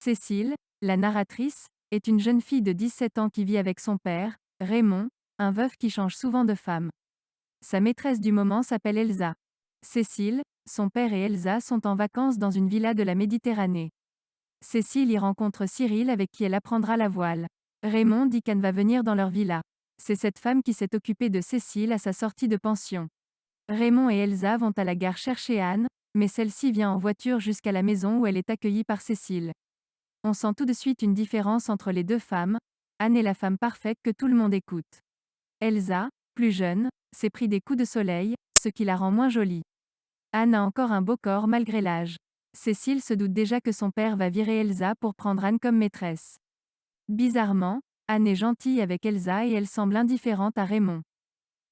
Cécile, la narratrice, est une jeune fille de 17 ans qui vit avec son père, Raymond, un veuf qui change souvent de femme. Sa maîtresse du moment s'appelle Elsa. Cécile, son père et Elsa sont en vacances dans une villa de la Méditerranée. Cécile y rencontre Cyril avec qui elle apprendra la voile. Raymond dit qu'Anne va venir dans leur villa. C'est cette femme qui s'est occupée de Cécile à sa sortie de pension. Raymond et Elsa vont à la gare chercher Anne, mais celle-ci vient en voiture jusqu'à la maison où elle est accueillie par Cécile. On sent tout de suite une différence entre les deux femmes. Anne est la femme parfaite que tout le monde écoute. Elsa, plus jeune, s'est pris des coups de soleil, ce qui la rend moins jolie. Anne a encore un beau corps malgré l'âge. Cécile se doute déjà que son père va virer Elsa pour prendre Anne comme maîtresse. Bizarrement, Anne est gentille avec Elsa et elle semble indifférente à Raymond.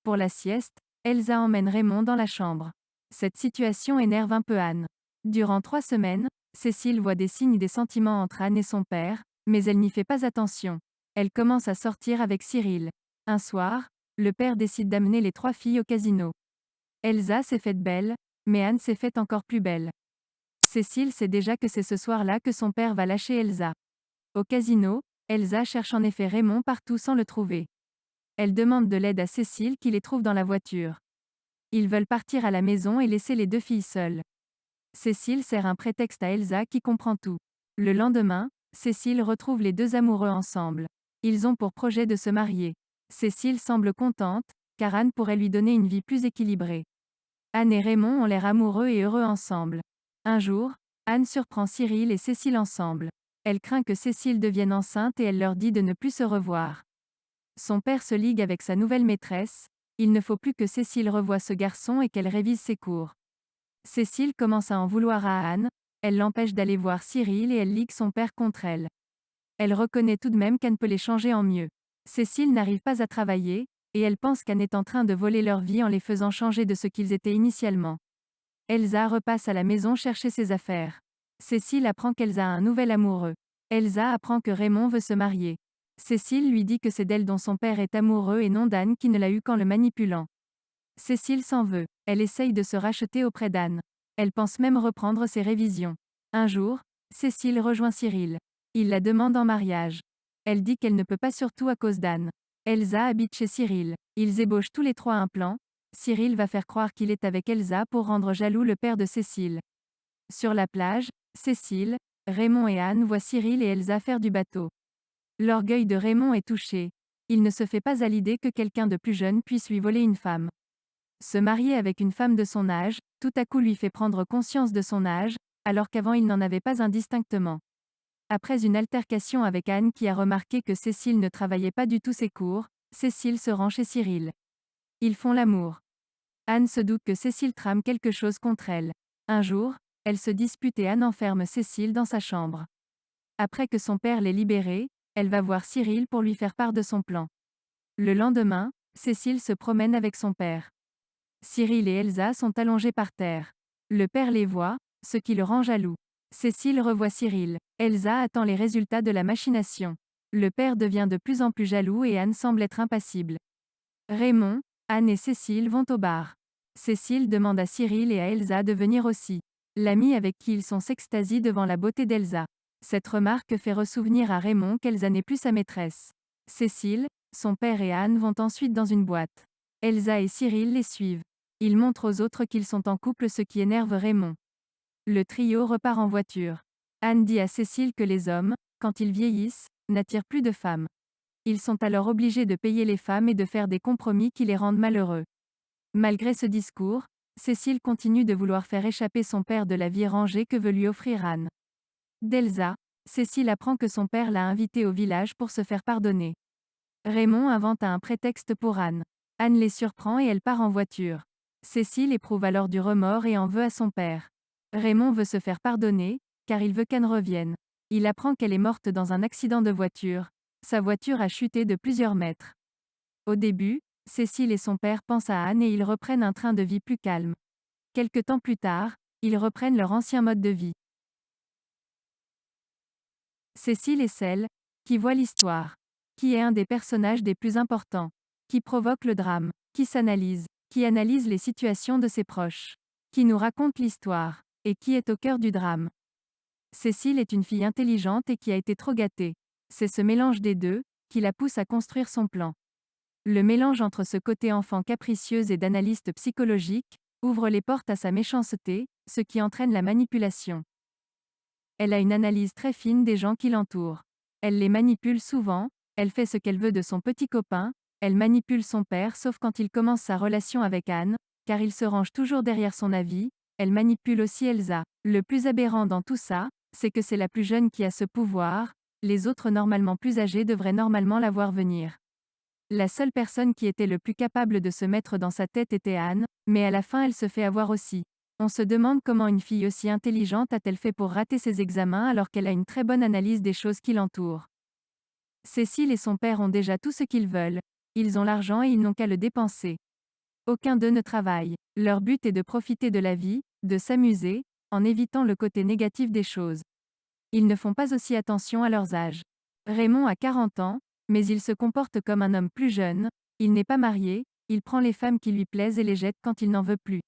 Pour la sieste, Elsa emmène Raymond dans la chambre. Cette situation énerve un peu Anne. Durant 3 semaines, Cécile voit des signes des sentiments entre Anne et son père, mais elle n'y fait pas attention. Elle commence à sortir avec Cyril. Un soir, le père décide d'amener les 3 filles au casino. Elsa s'est faite belle, mais Anne s'est faite encore plus belle. Cécile sait déjà que c'est ce soir-là que son père va lâcher Elsa. Au casino, Elsa cherche en effet Raymond partout sans le trouver. Elle demande de l'aide à Cécile qui les trouve dans la voiture. Ils veulent partir à la maison et laisser les 2 filles seules. Cécile sert un prétexte à Elsa qui comprend tout. Le lendemain, Cécile retrouve les deux amoureux ensemble. Ils ont pour projet de se marier. Cécile semble contente, car Anne pourrait lui donner une vie plus équilibrée. Anne et Raymond ont l'air amoureux et heureux ensemble. Un jour, Anne surprend Cyril et Cécile ensemble. Elle craint que Cécile devienne enceinte et elle leur dit de ne plus se revoir. Son père se ligue avec sa nouvelle maîtresse. Il ne faut plus que Cécile revoie ce garçon et qu'elle révise ses cours. Cécile commence à en vouloir à Anne, elle l'empêche d'aller voir Cyril et elle ligue son père contre elle. Elle reconnaît tout de même qu'Anne peut les changer en mieux. Cécile n'arrive pas à travailler, et elle pense qu'Anne est en train de voler leur vie en les faisant changer de ce qu'ils étaient initialement. Elsa repasse à la maison chercher ses affaires. Cécile apprend qu'Elsa a un nouvel amoureux. Elsa apprend que Raymond veut se marier. Cécile lui dit que c'est d'elle dont son père est amoureux et non d'Anne qui ne l'a eu qu'en le manipulant. Cécile s'en veut. Elle essaye de se racheter auprès d'Anne. Elle pense même reprendre ses révisions. Un jour, Cécile rejoint Cyril. Il la demande en mariage. Elle dit qu'elle ne peut pas surtout à cause d'Anne. Elsa habite chez Cyril. Ils ébauchent tous les 3 un plan. Cyril va faire croire qu'il est avec Elsa pour rendre jaloux le père de Cécile. Sur la plage, Cécile, Raymond et Anne voient Cyril et Elsa faire du bateau. L'orgueil de Raymond est touché. Il ne se fait pas à l'idée que quelqu'un de plus jeune puisse lui voler une femme. Se marier avec une femme de son âge, tout à coup lui fait prendre conscience de son âge, alors qu'avant il n'en avait pas indistinctement. Après une altercation avec Anne qui a remarqué que Cécile ne travaillait pas du tout ses cours, Cécile se rend chez Cyril. Ils font l'amour. Anne se doute que Cécile trame quelque chose contre elle. Un jour, elle se dispute et Anne enferme Cécile dans sa chambre. Après que son père l'ait libérée, elle va voir Cyril pour lui faire part de son plan. Le lendemain, Cécile se promène avec son père. Cyril et Elsa sont allongés par terre. Le père les voit, ce qui le rend jaloux. Cécile revoit Cyril. Elsa attend les résultats de la machination. Le père devient de plus en plus jaloux et Anne semble être impassible. Raymond, Anne et Cécile vont au bar. Cécile demande à Cyril et à Elsa de venir aussi. L'ami avec qui ils sont s'extasie devant la beauté d'Elsa. Cette remarque fait ressouvenir à Raymond qu'Elsa n'est plus sa maîtresse. Cécile, son père et Anne vont ensuite dans une boîte. Elsa et Cyril les suivent. Ils montrent aux autres qu'ils sont en couple, ce qui énerve Raymond. Le trio repart en voiture. Anne dit à Cécile que les hommes, quand ils vieillissent, n'attirent plus de femmes. Ils sont alors obligés de payer les femmes et de faire des compromis qui les rendent malheureux. Malgré ce discours, Cécile continue de vouloir faire échapper son père de la vie rangée que veut lui offrir Anne. D'Elsa, Cécile apprend que son père l'a invitée au village pour se faire pardonner. Raymond invente un prétexte pour Anne. Anne les surprend et elle part en voiture. Cécile éprouve alors du remords et en veut à son père. Raymond veut se faire pardonner, car il veut qu'Anne revienne. Il apprend qu'elle est morte dans un accident de voiture. Sa voiture a chuté de plusieurs mètres. Au début, Cécile et son père pensent à Anne et ils reprennent un train de vie plus calme. Quelque temps plus tard, ils reprennent leur ancien mode de vie. Cécile est celle qui voit l'histoire, qui est un des personnages des plus importants, qui provoque le drame, qui s'analyse, qui analyse les situations de ses proches, qui nous raconte l'histoire, et qui est au cœur du drame. Cécile est une fille intelligente et qui a été trop gâtée. C'est ce mélange des deux, qui la pousse à construire son plan. Le mélange entre ce côté enfant capricieuse et d'analyste psychologique, ouvre les portes à sa méchanceté, ce qui entraîne la manipulation. Elle a une analyse très fine des gens qui l'entourent. Elle les manipule souvent, elle fait ce qu'elle veut de son petit copain, elle manipule son père sauf quand il commence sa relation avec Anne, car il se range toujours derrière son avis, elle manipule aussi Elsa. Le plus aberrant dans tout ça, c'est que c'est la plus jeune qui a ce pouvoir, les autres normalement plus âgés devraient normalement la voir venir. La seule personne qui était le plus capable de se mettre dans sa tête était Anne, mais à la fin elle se fait avoir aussi. On se demande comment une fille aussi intelligente a-t-elle fait pour rater ses examens alors qu'elle a une très bonne analyse des choses qui l'entourent. Cécile et son père ont déjà tout ce qu'ils veulent. Ils ont l'argent et ils n'ont qu'à le dépenser. Aucun d'eux ne travaille. Leur but est de profiter de la vie, de s'amuser, en évitant le côté négatif des choses. Ils ne font pas aussi attention à leurs âges. Raymond a 40 ans, mais il se comporte comme un homme plus jeune, il n'est pas marié, il prend les femmes qui lui plaisent et les jette quand il n'en veut plus.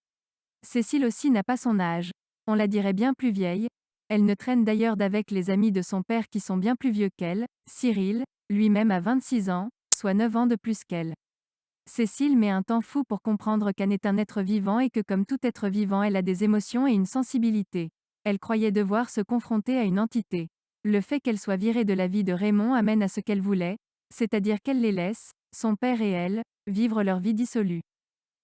Cécile aussi n'a pas son âge. On la dirait bien plus vieille. Elle ne traîne d'ailleurs d'avec les amis de son père qui sont bien plus vieux qu'elle, Cyril, lui-même a 26 ans, soit 9 ans de plus qu'elle. Cécile met un temps fou pour comprendre qu'Anne est un être vivant et que comme tout être vivant elle a des émotions et une sensibilité. Elle croyait devoir se confronter à une entité. Le fait qu'elle soit virée de la vie de Raymond amène à ce qu'elle voulait, c'est-à-dire qu'elle les laisse, son père et elle, vivre leur vie dissolue.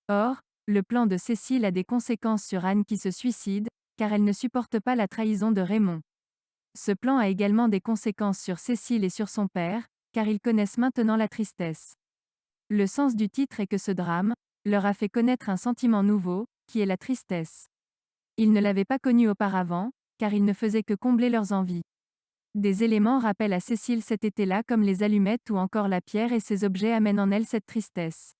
Or, le plan de Cécile a des conséquences sur Anne qui se suicide, car elle ne supporte pas la trahison de Raymond. Ce plan a également des conséquences sur Cécile et sur son père, car ils connaissent maintenant la tristesse. Le sens du titre est que ce drame leur a fait connaître un sentiment nouveau, qui est la tristesse. Ils ne l'avaient pas connu auparavant, car il ne faisait que combler leurs envies. Des éléments rappellent à Cécile cet été-là comme les allumettes ou encore la pierre et ces objets amènent en elle cette tristesse.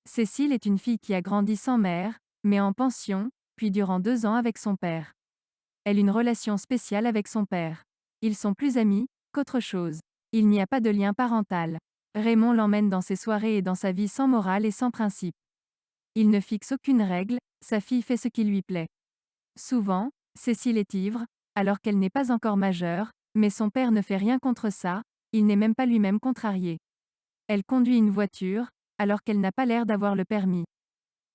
Cécile est une fille qui a grandi sans mère, mais en pension, puis durant 2 ans avec son père. Elle a une relation spéciale avec son père. Ils sont plus amis qu'autre chose. Il n'y a pas de lien parental. Raymond l'emmène dans ses soirées et dans sa vie sans morale et sans principe. Il ne fixe aucune règle, sa fille fait ce qui lui plaît. Souvent, Cécile est ivre, alors qu'elle n'est pas encore majeure, mais son père ne fait rien contre ça, il n'est même pas lui-même contrarié. Elle conduit une voiture, alors qu'elle n'a pas l'air d'avoir le permis.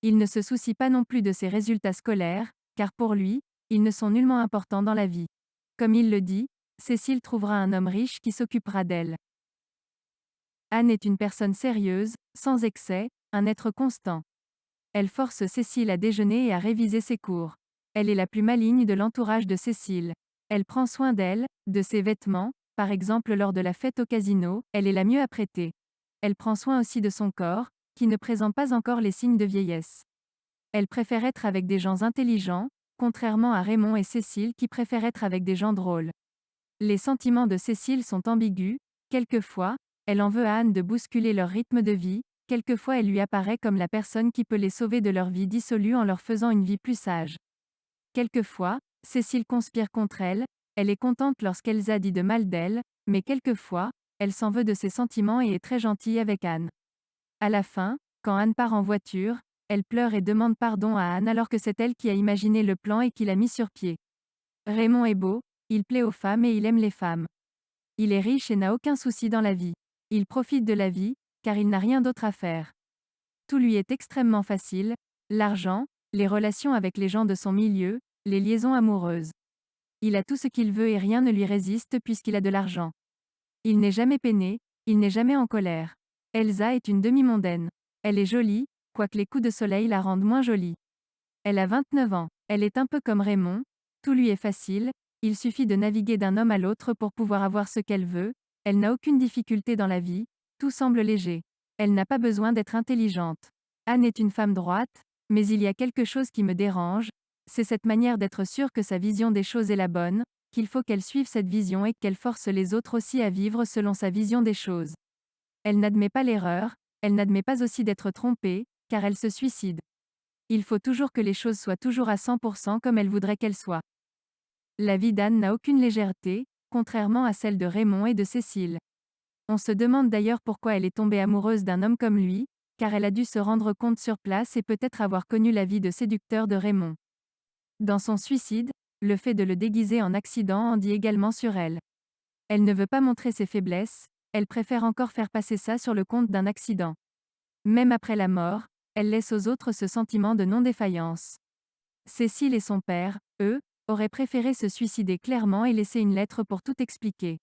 Il ne se soucie pas non plus de ses résultats scolaires, car pour lui, ils ne sont nullement importants dans la vie. Comme il le dit, Cécile trouvera un homme riche qui s'occupera d'elle. Anne est une personne sérieuse, sans excès, un être constant. Elle force Cécile à déjeuner et à réviser ses cours. Elle est la plus maligne de l'entourage de Cécile. Elle prend soin d'elle, de ses vêtements, par exemple lors de la fête au casino, elle est la mieux apprêtée. Elle prend soin aussi de son corps, qui ne présente pas encore les signes de vieillesse. Elle préfère être avec des gens intelligents, contrairement à Raymond et Cécile qui préfèrent être avec des gens drôles. Les sentiments de Cécile sont ambigus, quelquefois, elle en veut à Anne de bousculer leur rythme de vie, quelquefois elle lui apparaît comme la personne qui peut les sauver de leur vie dissolue en leur faisant une vie plus sage. Quelquefois, Cécile conspire contre elle est contente lorsqu'Elsa dit de mal d'elle, mais quelquefois, elle s'en veut de ses sentiments et est très gentille avec Anne. À la fin, quand Anne part en voiture, elle pleure et demande pardon à Anne alors que c'est elle qui a imaginé le plan et qui l'a mis sur pied. Raymond est beau, il plaît aux femmes et il aime les femmes. Il est riche et n'a aucun souci dans la vie. Il profite de la vie, car il n'a rien d'autre à faire. Tout lui est extrêmement facile, l'argent, les relations avec les gens de son milieu, les liaisons amoureuses. Il a tout ce qu'il veut et rien ne lui résiste puisqu'il a de l'argent. Il n'est jamais peiné, il n'est jamais en colère. Elsa est une demi-mondaine. Elle est jolie, quoique les coups de soleil la rendent moins jolie. Elle a 29 ans. Elle est un peu comme Raymond, tout lui est facile, il suffit de naviguer d'un homme à l'autre pour pouvoir avoir ce qu'elle veut, elle n'a aucune difficulté dans la vie, tout semble léger. Elle n'a pas besoin d'être intelligente. Anne est une femme droite, mais il y a quelque chose qui me dérange, c'est cette manière d'être sûre que sa vision des choses est la bonne, qu'il faut qu'elle suive cette vision et qu'elle force les autres aussi à vivre selon sa vision des choses. Elle n'admet pas l'erreur, elle n'admet pas aussi d'être trompée, car elle se suicide. Il faut toujours que les choses soient toujours à 100% comme elle voudrait qu'elles soient. La vie d'Anne n'a aucune légèreté, contrairement à celle de Raymond et de Cécile. On se demande d'ailleurs pourquoi elle est tombée amoureuse d'un homme comme lui, car elle a dû se rendre compte sur place et peut-être avoir connu la vie de séducteur de Raymond. Dans son suicide, le fait de le déguiser en accident en dit également sur elle. Elle ne veut pas montrer ses faiblesses, elle préfère encore faire passer ça sur le compte d'un accident. Même après la mort, elle laisse aux autres ce sentiment de non-défaillance. Cécile et son père, eux, auraient préféré se suicider clairement et laisser une lettre pour tout expliquer.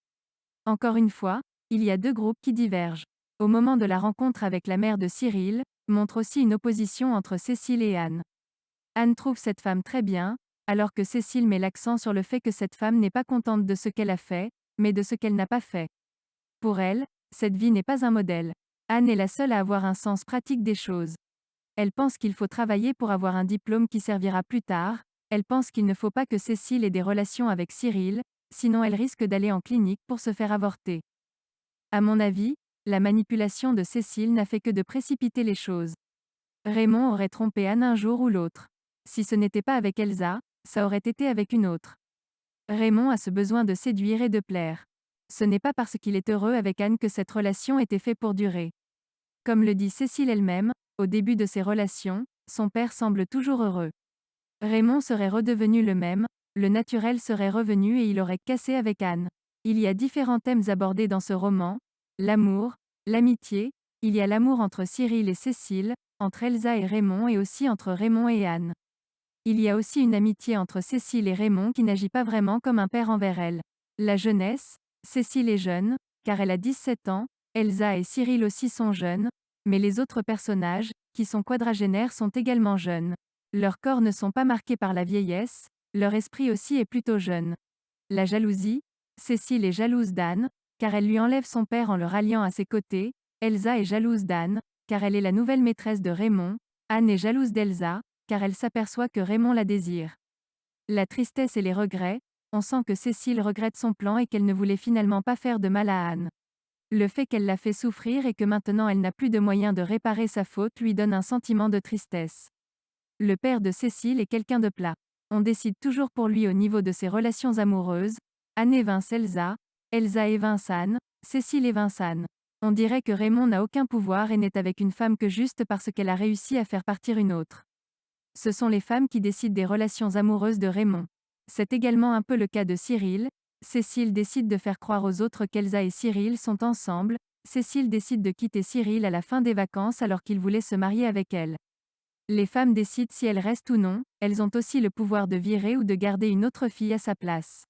Encore une fois, il y a deux groupes qui divergent. Au moment de la rencontre avec la mère de Cyril, montre aussi une opposition entre Cécile et Anne. Anne trouve cette femme très bien, alors que Cécile met l'accent sur le fait que cette femme n'est pas contente de ce qu'elle a fait, mais de ce qu'elle n'a pas fait. Pour elle, cette vie n'est pas un modèle. Anne est la seule à avoir un sens pratique des choses. Elle pense qu'il faut travailler pour avoir un diplôme qui servira plus tard, elle pense qu'il ne faut pas que Cécile ait des relations avec Cyril, sinon elle risque d'aller en clinique pour se faire avorter. À mon avis, la manipulation de Cécile n'a fait que de précipiter les choses. Raymond aurait trompé Anne un jour ou l'autre. Si ce n'était pas avec Elsa, ça aurait été avec une autre. Raymond a ce besoin de séduire et de plaire. Ce n'est pas parce qu'il est heureux avec Anne que cette relation était faite pour durer. Comme le dit Cécile elle-même, au début de ses relations, son père semble toujours heureux. Raymond serait redevenu le même, le naturel serait revenu et il aurait cassé avec Anne. Il y a différents thèmes abordés dans ce roman, l'amour, l'amitié, il y a l'amour entre Cyril et Cécile, entre Elsa et Raymond et aussi entre Raymond et Anne. Il y a aussi une amitié entre Cécile et Raymond qui n'agit pas vraiment comme un père envers elle. La jeunesse, Cécile est jeune, car elle a 17 ans, Elsa et Cyril aussi sont jeunes, mais les autres personnages, qui sont quadragénaires sont également jeunes. Leurs corps ne sont pas marqués par la vieillesse, leur esprit aussi est plutôt jeune. La jalousie, Cécile est jalouse d'Anne, car elle lui enlève son père en le ralliant à ses côtés, Elsa est jalouse d'Anne, car elle est la nouvelle maîtresse de Raymond, Anne est jalouse d'Elsa, car elle s'aperçoit que Raymond la désire. La tristesse et les regrets, on sent que Cécile regrette son plan et qu'elle ne voulait finalement pas faire de mal à Anne. Le fait qu'elle l'a fait souffrir et que maintenant elle n'a plus de moyens de réparer sa faute lui donne un sentiment de tristesse. Le père de Cécile est quelqu'un de plat. On décide toujours pour lui au niveau de ses relations amoureuses, Anne évince Elsa, Elsa évince Anne, Cécile évince Anne. On dirait que Raymond n'a aucun pouvoir et n'est avec une femme que juste parce qu'elle a réussi à faire partir une autre. Ce sont les femmes qui décident des relations amoureuses de Raymond. C'est également un peu le cas de Cyril. Cécile décide de faire croire aux autres qu'Elsa et Cyril sont ensemble. Cécile décide de quitter Cyril à la fin des vacances alors qu'il voulait se marier avec elle. Les femmes décident si elles restent ou non, elles ont aussi le pouvoir de virer ou de garder une autre fille à sa place.